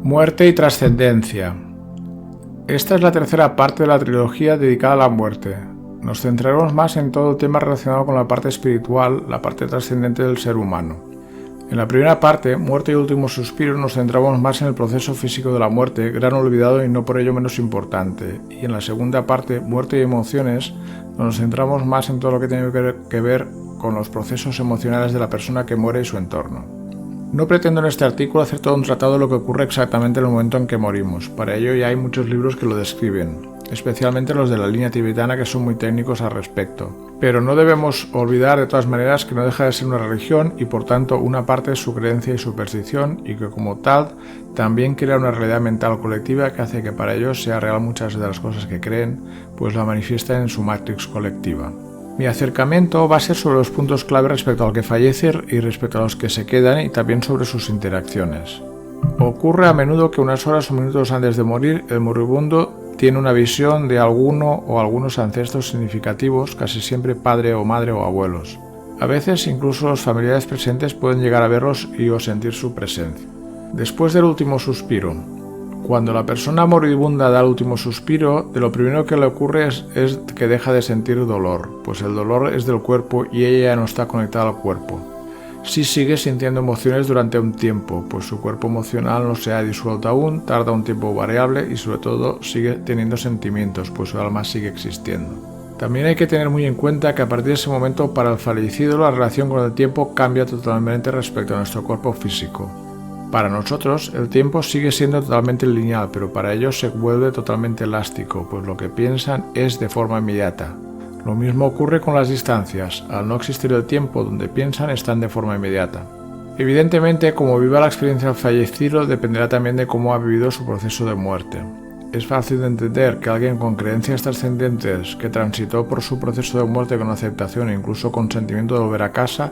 Muerte y trascendencia. Esta es la tercera parte de la trilogía dedicada a la muerte. Nos centraremos más en todo el tema relacionado con la parte espiritual, la parte trascendente del ser humano. En la primera parte, Muerte y último suspiro, nos centramos más en el proceso físico de la muerte, gran olvidado y no por ello menos importante. Y en la segunda parte, Muerte y emociones, nos centramos más en todo lo que tiene que ver con los procesos emocionales de la persona que muere y su entorno. No pretendo en este artículo hacer todo un tratado de lo que ocurre exactamente en el momento en que morimos. Para ello ya hay muchos libros que lo describen, especialmente los de la línea tibetana, que son muy técnicos al respecto. Pero no debemos olvidar de todas maneras que no deja de ser una religión y por tanto una parte es su creencia y superstición, y que como tal también crea una realidad mental colectiva que hace que para ellos sea real muchas de las cosas que creen, pues la manifiestan en su matrix colectiva. Mi acercamiento va a ser sobre los puntos clave respecto al que fallece y respecto a los que se quedan, y también sobre sus interacciones. Ocurre a menudo que unas horas o minutos antes de morir, el moribundo tiene una visión de alguno o algunos ancestros significativos, casi siempre padre o madre o abuelos. A veces incluso los familiares presentes pueden llegar a verlos y o sentir su presencia. Después del último suspiro. Cuando la persona moribunda da el último suspiro, de lo primero que le ocurre es que deja de sentir dolor, pues el dolor es del cuerpo y ella ya no está conectada al cuerpo. Sí sigue sintiendo emociones durante un tiempo, pues su cuerpo emocional no se ha disuelto aún, tarda un tiempo variable y sobre todo sigue teniendo sentimientos, pues su alma sigue existiendo. También hay que tener muy en cuenta que a partir de ese momento para el fallecido la relación con el tiempo cambia totalmente respecto a nuestro cuerpo físico. Para nosotros, el tiempo sigue siendo totalmente lineal, pero para ellos se vuelve totalmente elástico, pues lo que piensan es de forma inmediata. Lo mismo ocurre con las distancias. Al no existir el tiempo, donde piensan están de forma inmediata. Evidentemente, como viva la experiencia del fallecido dependerá también de cómo ha vivido su proceso de muerte. Es fácil de entender que alguien con creencias trascendentes que transitó por su proceso de muerte con aceptación e incluso con sentimiento de volver a casa,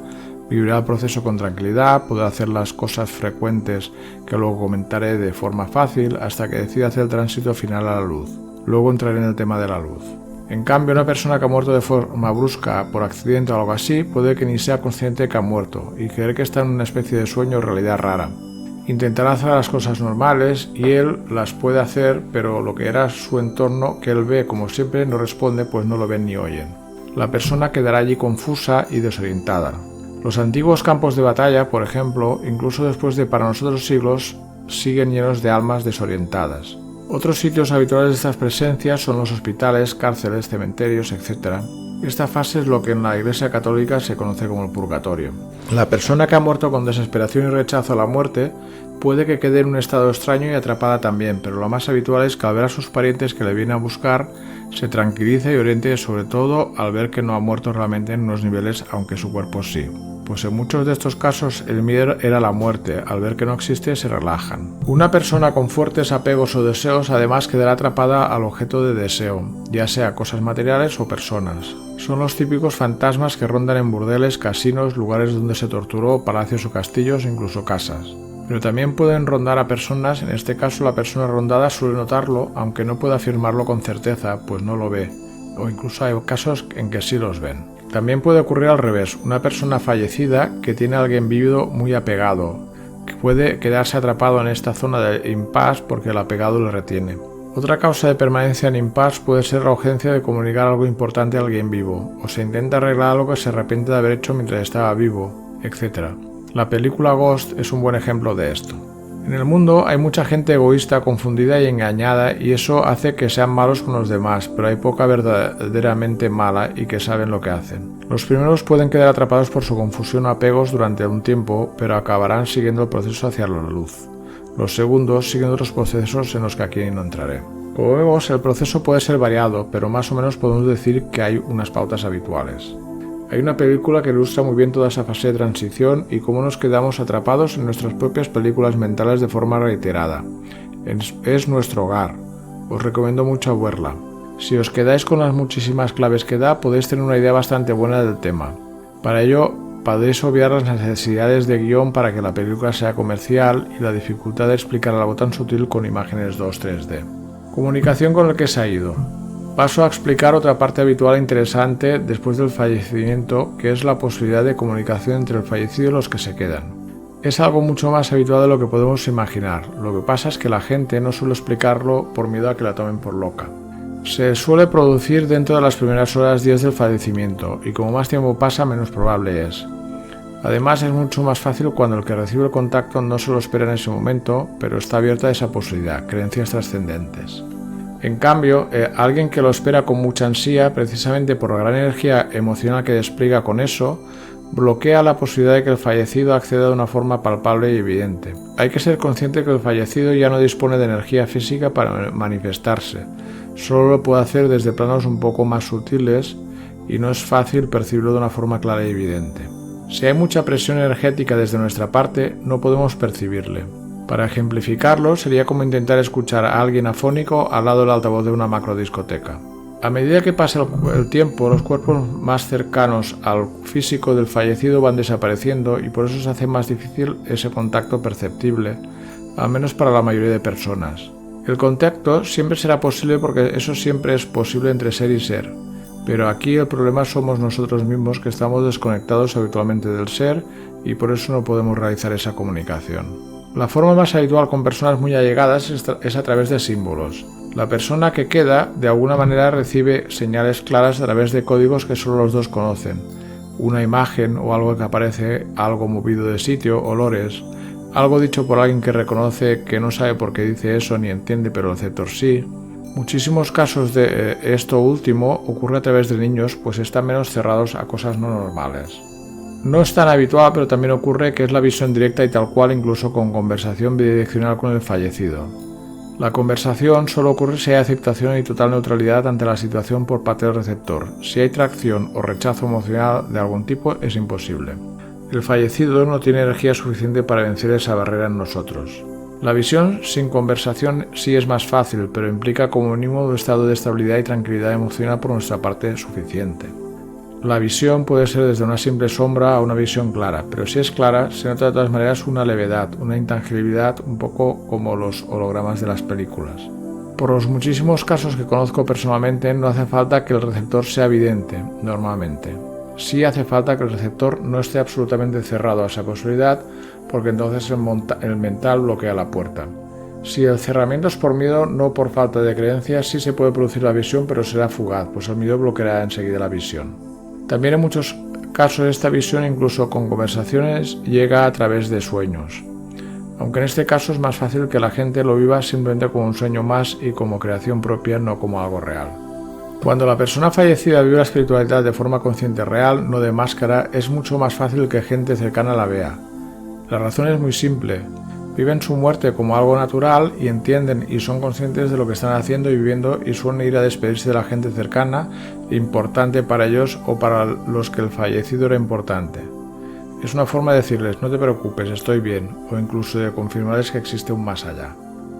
vivirá el proceso con tranquilidad, podrá hacer las cosas frecuentes que luego comentaré de forma fácil hasta que decida hacer el tránsito final a la luz. Luego entraré en el tema de la luz. En cambio, una persona que ha muerto de forma brusca por accidente o algo así puede que ni sea consciente de que ha muerto y creer que está en una especie de sueño o realidad rara. Intentará hacer las cosas normales y él las puede hacer, pero lo que era su entorno que él ve como siempre no responde, pues no lo ven ni oyen. La persona quedará allí confusa y desorientada. Los antiguos campos de batalla, por ejemplo, incluso después de para nosotros siglos, siguen llenos de almas desorientadas. Otros sitios habituales de estas presencias son los hospitales, cárceles, cementerios, etc. Esta fase es lo que en la Iglesia Católica se conoce como el purgatorio. La persona que ha muerto con desesperación y rechazo a la muerte puede que quede en un estado extraño y atrapada también, pero lo más habitual es que al ver a sus parientes que le vienen a buscar, se tranquilice y oriente, sobre todo al ver que no ha muerto realmente en unos niveles, aunque su cuerpo sí. Pues en muchos de estos casos el miedo era la muerte, al ver que no existe se relajan. Una persona con fuertes apegos o deseos además quedará atrapada al objeto de deseo, ya sea cosas materiales o personas. Son los típicos fantasmas que rondan en burdeles, casinos, lugares donde se torturó, palacios o castillos, incluso casas. Pero también pueden rondar a personas, en este caso la persona rondada suele notarlo, aunque no pueda afirmarlo con certeza, pues no lo ve, o incluso hay casos en que sí los ven. También puede ocurrir al revés, una persona fallecida que tiene a alguien vivo muy apegado, que puede quedarse atrapado en esta zona de impasse porque el apegado le retiene. Otra causa de permanencia en impasse puede ser la urgencia de comunicar algo importante a alguien vivo, o se intenta arreglar algo que se arrepiente de haber hecho mientras estaba vivo, etc. La película Ghost es un buen ejemplo de esto. En el mundo hay mucha gente egoísta, confundida y engañada, y eso hace que sean malos con los demás, pero hay poca verdaderamente mala y que saben lo que hacen. Los primeros pueden quedar atrapados por su confusión o apegos durante un tiempo, pero acabarán siguiendo el proceso hacia la luz. Los segundos siguen otros procesos en los que aquí no entraré. Como vemos, el proceso puede ser variado, pero más o menos podemos decir que hay unas pautas habituales. Hay una película que ilustra muy bien toda esa fase de transición y cómo nos quedamos atrapados en nuestras propias películas mentales de forma reiterada. Es nuestro hogar. Os recomiendo mucho verla. Si os quedáis con las muchísimas claves que da, podéis tener una idea bastante buena del tema. Para ello, podéis obviar las necesidades de guión para que la película sea comercial y la dificultad de explicar algo tan sutil con imágenes 2-3D. Comunicación con el que se ha ido. Paso a explicar otra parte habitual e interesante después del fallecimiento, que es la posibilidad de comunicación entre el fallecido y los que se quedan. Es algo mucho más habitual de lo que podemos imaginar. Lo que pasa es que la gente no suele explicarlo por miedo a que la tomen por loca. Se suele producir dentro de las primeras horas 10 del fallecimiento y como más tiempo pasa menos probable es. Además es mucho más fácil cuando el que recibe el contacto no se lo espera en ese momento, pero está abierta a esa posibilidad, creencias trascendentes. En cambio, alguien que lo espera con mucha ansia, precisamente por la gran energía emocional que despliega con eso, bloquea la posibilidad de que el fallecido acceda de una forma palpable y evidente. Hay que ser consciente que el fallecido ya no dispone de energía física para manifestarse, solo lo puede hacer desde planos un poco más sutiles y no es fácil percibirlo de una forma clara y evidente. Si hay mucha presión energética desde nuestra parte, no podemos percibirle. Para ejemplificarlo, sería como intentar escuchar a alguien afónico al lado del altavoz de una macrodiscoteca. A medida que pasa el tiempo, los cuerpos más cercanos al físico del fallecido van desapareciendo y por eso se hace más difícil ese contacto perceptible, al menos para la mayoría de personas. El contacto siempre será posible porque eso siempre es posible entre ser y ser, pero aquí el problema somos nosotros mismos que estamos desconectados habitualmente del ser y por eso no podemos realizar esa comunicación. La forma más habitual con personas muy allegadas es a través de símbolos. La persona que queda, de alguna manera, recibe señales claras a través de códigos que solo los dos conocen. Una imagen o algo que aparece, algo movido de sitio, olores, algo dicho por alguien que reconoce que no sabe por qué dice eso ni entiende, pero el receptor sí. Muchísimos casos de esto último ocurre a través de niños, pues están menos cerrados a cosas no normales. No es tan habitual, pero también ocurre que es la visión directa y tal cual, incluso con conversación bidireccional con el fallecido. La conversación solo ocurre si hay aceptación y total neutralidad ante la situación por parte del receptor. Si hay tracción o rechazo emocional de algún tipo, es imposible. El fallecido no tiene energía suficiente para vencer esa barrera en nosotros. La visión sin conversación sí es más fácil, pero implica como mínimo un estado de estabilidad y tranquilidad emocional por nuestra parte suficiente. La visión puede ser desde una simple sombra a una visión clara, pero si es clara, se nota de todas maneras una levedad, una intangibilidad, un poco como los hologramas de las películas. Por los muchísimos casos que conozco personalmente, no hace falta que el receptor sea evidente, normalmente. Sí hace falta que el receptor no esté absolutamente cerrado a esa posibilidad, porque entonces el mental bloquea la puerta. Si el cerramiento es por miedo, no por falta de creencias, sí se puede producir la visión, pero será fugaz, pues el miedo bloqueará enseguida la visión. También en muchos casos esta visión, incluso con conversaciones, llega a través de sueños. Aunque en este caso es más fácil que la gente lo viva simplemente como un sueño más y como creación propia, no como algo real. Cuando la persona fallecida vive la espiritualidad de forma consciente real, no de máscara, es mucho más fácil que gente cercana la vea. La razón es muy simple. Viven su muerte como algo natural y entienden y son conscientes de lo que están haciendo y viviendo y suelen ir a despedirse de la gente cercana, importante para ellos o para los que el fallecido era importante. Es una forma de decirles, no te preocupes, estoy bien, o incluso de confirmarles que existe un más allá.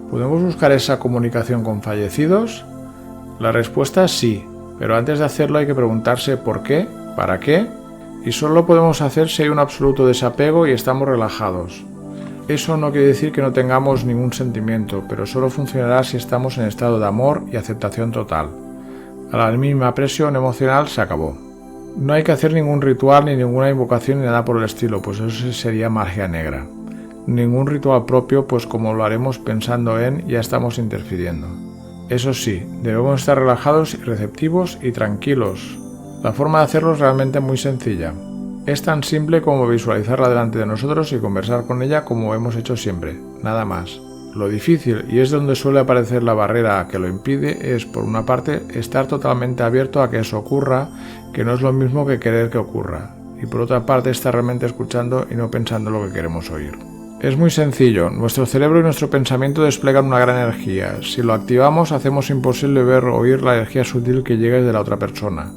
¿Podemos buscar esa comunicación con fallecidos? La respuesta es sí, pero antes de hacerlo hay que preguntarse por qué, para qué, y solo lo podemos hacer si hay un absoluto desapego y estamos relajados. Eso no quiere decir que no tengamos ningún sentimiento, pero solo funcionará si estamos en estado de amor y aceptación total. A la mínima presión emocional se acabó. No hay que hacer ningún ritual ni ninguna invocación ni nada por el estilo, pues eso sería magia negra. Ningún ritual propio, pues como lo haremos pensando en, ya estamos interfiriendo. Eso sí, debemos estar relajados y receptivos y tranquilos. La forma de hacerlo es realmente muy sencilla. Es tan simple como visualizarla delante de nosotros y conversar con ella como hemos hecho siempre, nada más. Lo difícil, y es donde suele aparecer la barrera que lo impide, es, por una parte, estar totalmente abierto a que eso ocurra, que no es lo mismo que querer que ocurra, y por otra parte, estar realmente escuchando y no pensando lo que queremos oír. Es muy sencillo, nuestro cerebro y nuestro pensamiento desplegan una gran energía. Si lo activamos, hacemos imposible ver o oír la energía sutil que llega de la otra persona.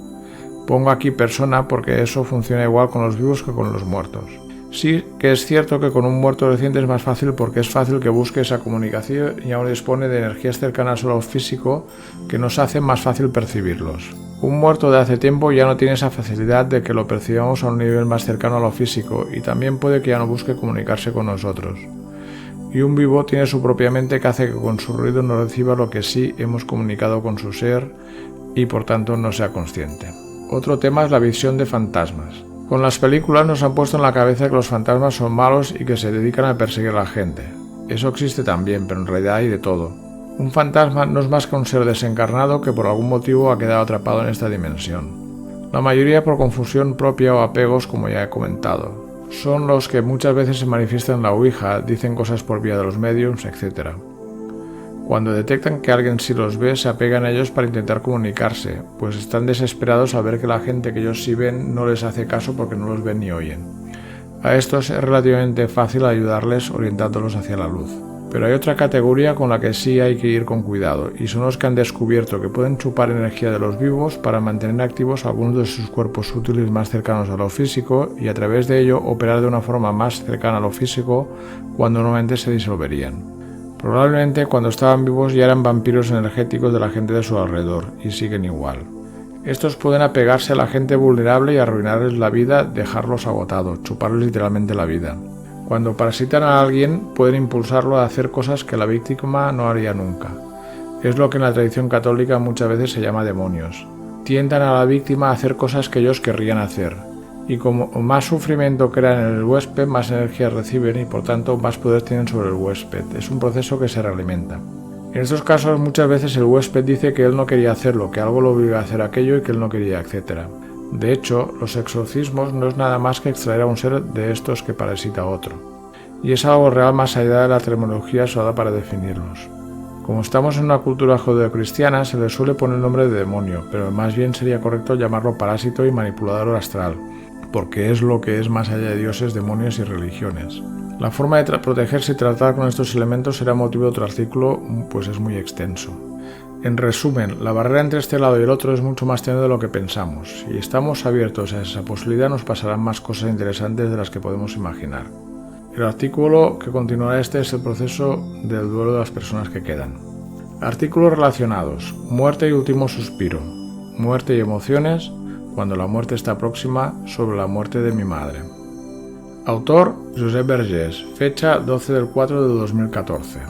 Pongo aquí persona porque eso funciona igual con los vivos que con los muertos. Sí que es cierto que con un muerto reciente es más fácil porque es fácil que busque esa comunicación y aún dispone de energías cercanas a lo físico que nos hacen más fácil percibirlos. Un muerto de hace tiempo ya no tiene esa facilidad de que lo percibamos a un nivel más cercano a lo físico y también puede que ya no busque comunicarse con nosotros. Y un vivo tiene su propia mente que hace que con su ruido no reciba lo que sí hemos comunicado con su ser y por tanto no sea consciente. Otro tema es la visión de fantasmas. Con las películas nos han puesto en la cabeza que los fantasmas son malos y que se dedican a perseguir a la gente. Eso existe también, pero en realidad hay de todo. Un fantasma no es más que un ser desencarnado que por algún motivo ha quedado atrapado en esta dimensión. La mayoría por confusión propia o apegos, como ya he comentado. Son los que muchas veces se manifiestan en la Ouija, dicen cosas por vía de los mediums, etc. Cuando detectan que alguien sí los ve, se apegan a ellos para intentar comunicarse, pues están desesperados al ver que la gente que ellos sí ven no les hace caso porque no los ven ni oyen. A estos es relativamente fácil ayudarles orientándolos hacia la luz. Pero hay otra categoría con la que sí hay que ir con cuidado, y son los que han descubierto que pueden chupar energía de los vivos para mantener activos algunos de sus cuerpos sutiles más cercanos a lo físico y a través de ello operar de una forma más cercana a lo físico cuando normalmente se disolverían. Probablemente cuando estaban vivos ya eran vampiros energéticos de la gente de su alrededor, y siguen igual. Estos pueden apegarse a la gente vulnerable y arruinarles la vida, dejarlos agotados, chuparles literalmente la vida. Cuando parasitan a alguien, pueden impulsarlo a hacer cosas que la víctima no haría nunca. Es lo que en la tradición católica muchas veces se llama demonios. Tientan a la víctima a hacer cosas que ellos querrían hacer. Y como más sufrimiento crean en el huésped, más energía reciben y por tanto más poder tienen sobre el huésped. Es un proceso que se realimenta. En estos casos muchas veces el huésped dice que él no quería hacerlo, que algo lo obliga a hacer aquello y que él no quería, etc. De hecho, los exorcismos no es nada más que extraer a un ser de estos que parasita a otro. Y es algo real más allá de la terminología usada para definirlos. Como estamos en una cultura judeocristiana, se le suele poner el nombre de demonio, pero más bien sería correcto llamarlo parásito y manipulador astral, porque es lo que es más allá de dioses, demonios y religiones. La forma de protegerse y tratar con estos elementos será motivo de otro artículo, pues es muy extenso. En resumen, la barrera entre este lado y el otro es mucho más tenue de lo que pensamos. Si estamos abiertos a esa posibilidad, nos pasarán más cosas interesantes de las que podemos imaginar. El artículo que continuará es el proceso del duelo de las personas que quedan. Artículos relacionados: muerte y último suspiro, muerte y emociones, cuando la muerte está próxima, sobre la muerte de mi madre. Autor: Josep Vergés, fecha 12 del 4 de 2014.